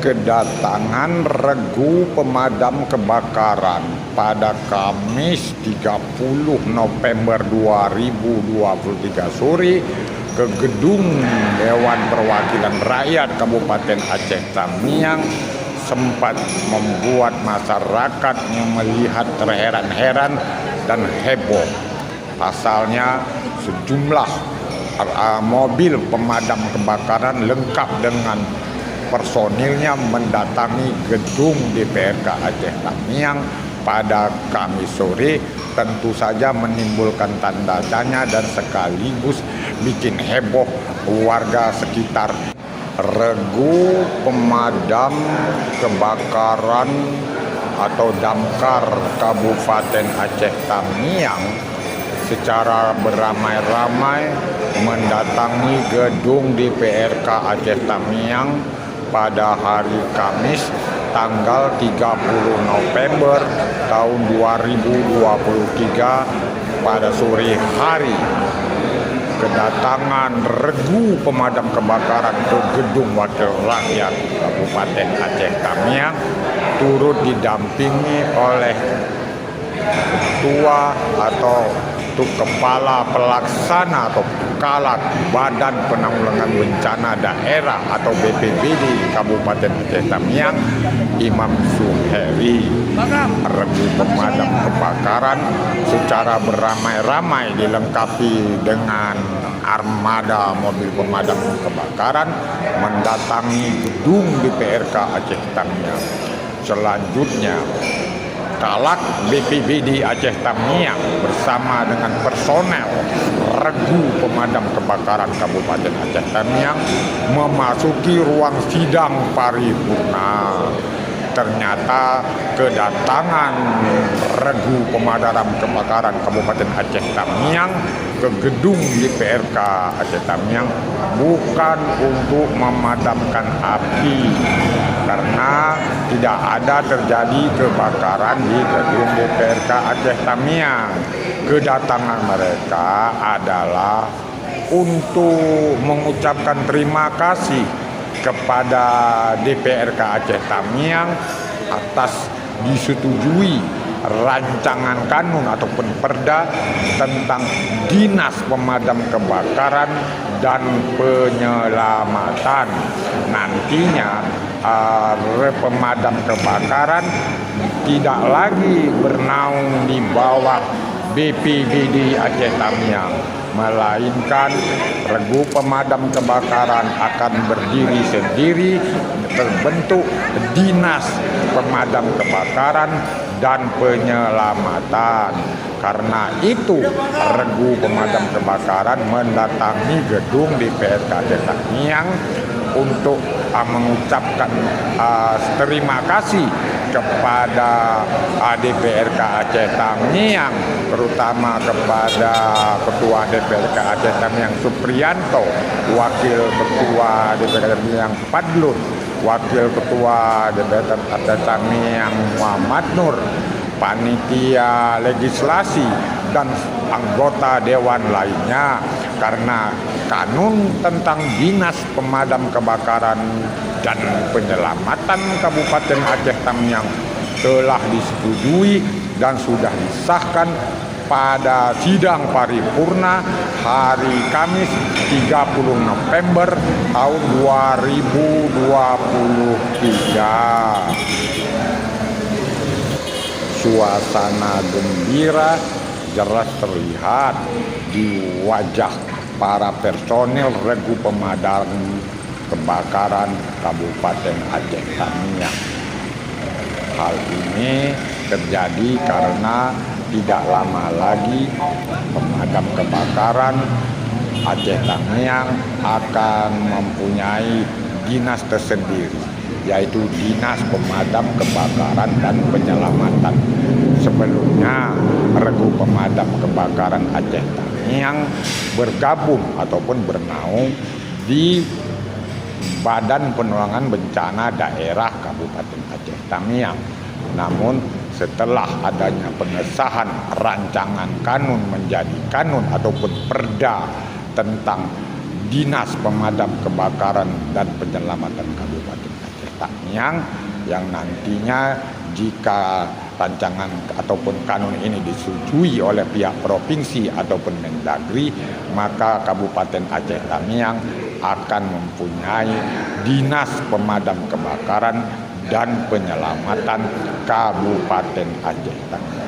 kedatangan regu pemadam kebakaran pada Kamis 30 November 2023 sore ke gedung Dewan Perwakilan Rakyat Kabupaten Aceh Tamiang sempat membuat masyarakat yang melihat terheran-heran dan heboh. Pasalnya sejumlah mobil pemadam kebakaran lengkap dengan personilnya mendatangi gedung DPRK Aceh Tamiang pada Kamis sore, tentu saja menimbulkan tanda tanya dan sekaligus bikin heboh warga sekitar. Regu pemadam kebakaran atau Damkar Kabupaten Aceh Tamiang secara beramai-ramai mendatangi gedung DPRK Aceh Tamiang pada hari Kamis tanggal 30 November tahun 2023 pada sore hari. Kedatangan regu pemadam kebakaran ke gedung Wakil Rakyat Kabupaten Aceh Tamiang turut didampingi oleh ketua atau kepala pelaksana atau Kepala Badan Penanggulangan Bencana Daerah atau BPBD Kabupaten Aceh Tamiang, Imam Suheri. Regu pemadam kebakaran secara beramai-ramai dilengkapi dengan armada mobil pemadam kebakaran mendatangi gedung DPRK Aceh Tamiang. Selanjutnya Kalak BPBD Aceh Tamiang bersama dengan personel regu pemadam kebakaran Kabupaten Aceh Tamiang memasuki ruang sidang paripurna. Ternyata kedatangan regu pemadam kebakaran Kabupaten Aceh Tamiang ke gedung DPRK Aceh Tamiang bukan untuk memadamkan api, karena tidak ada terjadi kebakaran di gedung DPRK Aceh Tamiang. Kedatangan mereka adalah untuk mengucapkan terima kasih kepada DPRK Aceh Tamiang atas disetujui rancangan kanun ataupun perda tentang Dinas Pemadam Kebakaran dan Penyelamatan. Nantinya pemadam kebakaran tidak lagi bernaung di bawah BPBD Aceh Tamiang, melainkan regu pemadam kebakaran akan berdiri sendiri, terbentuk Dinas Pemadam Kebakaran dan Penyelamatan. Karena itu regu pemadam kebakaran mendatangi gedung DPRK Aceh Tamiang untuk mengucapkan terima kasih kepada DPRK Aceh Tamiang, terutama kepada Ketua DPRK Aceh Tamiang Supriyanto, Wakil Ketua DPRK Tamiang Fadlun, Wakil Ketua DPRK Aceh Tamiang Muhammad Nur, panitia legislasi dan anggota dewan lainnya, karena kanun tentang Dinas Pemadam Kebakaran dan Penyelamatan Kabupaten Aceh Tamiang telah disetujui dan sudah disahkan pada sidang paripurna hari Kamis 30 November tahun 2023. Suasana gembira jelas terlihat di wajah para personil regu pemadam kebakaran Kabupaten Aceh Tamiang. Hal ini terjadi karena tidak lama lagi pemadam kebakaran Aceh Tamiang akan mempunyai dinas tersendiri, yaitu Dinas Pemadam Kebakaran dan Penyelamatan. Sebelumnya regu pemadam kebakaran Aceh Tamiang bergabung ataupun bernaung di Badan Penanggulangan Bencana Daerah Kabupaten Aceh Tamiang. Namun setelah adanya pengesahan rancangan kanun menjadi kanun ataupun perda tentang Dinas Pemadam Kebakaran dan Penyelamatan Kabupaten Aceh Tamiang, yang nantinya jika rancangan ataupun kanun ini disetujui oleh pihak provinsi ataupun Mendagri, maka Kabupaten Aceh Tamiang akan mempunyai Dinas Pemadam Kebakaran dan Penyelamatan Kabupaten Aceh Tamiang.